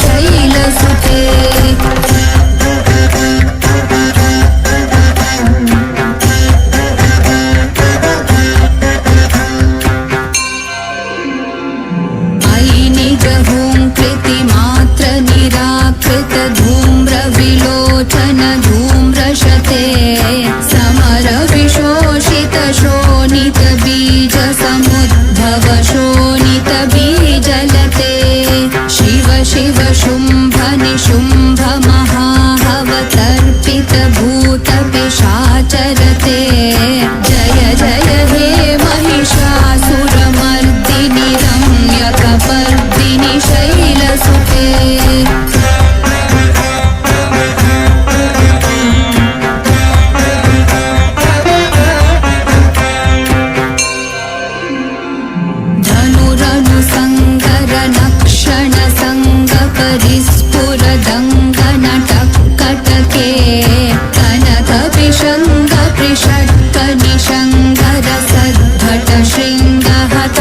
शैलसुते अयि निज हुंकृतिमात्र निराकृत धूम्र विलोचन धूम्रशते समर विशोषित शोणित बीज समुद्भव शोणित बीजलते शिव शिव शुंभ निशुंभ महाहवतर्पित भूत पिशाचरते जय जय हे महिषासुरमर्दिनि रम्यकपर्दिनि शैलसुते धनुरनुसङ्गर नक्षण सङ्गपरिस्फुर दङ्गनटकटके कनक विषङ्ग पृषट्क निषङ्गर सद्भट शृङ्गहतावटुके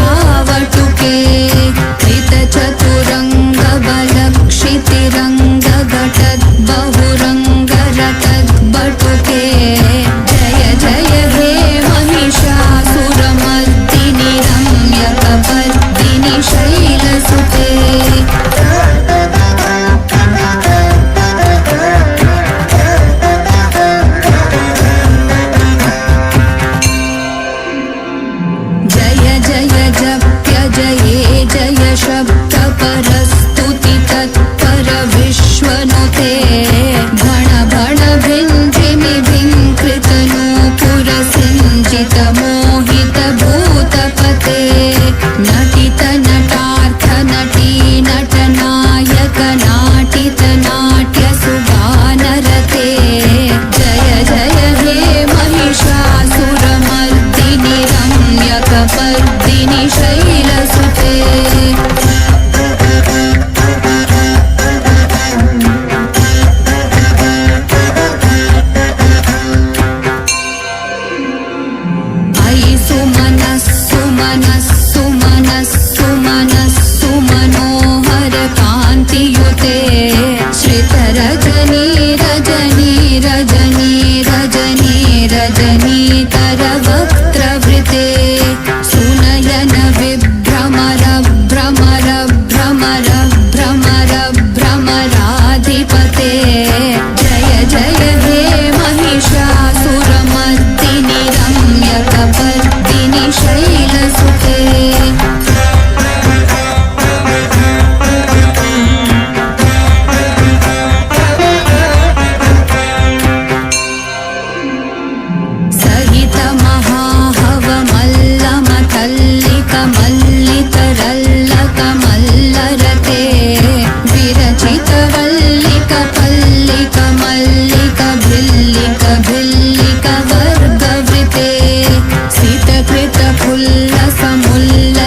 कृतचतुरङ्ग बलक्षितिरङ्ग घटद्बहुरङ्ग रटद्बटुके जय जय हे महिषासुरमर्दिनि रम्यकपर्दिनि शैलसुते जय जय जप्य जये जय शब्द परस्तुति तत्पर विश्वनुते भण भण भिञ्जिमि भिङ्कृत नूपुर सिञ्चित मोहित भूतपते नटित नटार्थ नटी नटनायक नाटित नाट्य सुगानरते जय जय हे महिषासुरमर्दिनि रम्यकपर्दिनि शैलसुते अयि सुमनः सुमनः सुमनः सुमनः सुमनोहर कान्तियुते श्रितरजनी रजनी रजनी रजनी रजनीतर वक्त्रवृते सुनयन विभ्रमर भ्रमर भ्रमर भ्रमर भ्रमराधिपते जय जय हे महिषासुरमर्दिनि रम्यकपर्दिनि शैलसुते सहित महाहव मल्लम तल्लिक मल्लितरल्लक मल्लरते विरचित वल्लिक पल्लिक मल्लिक भिल्लिक भिल्लिक वर्गवृते सितकृत फुल्ल समुल्ल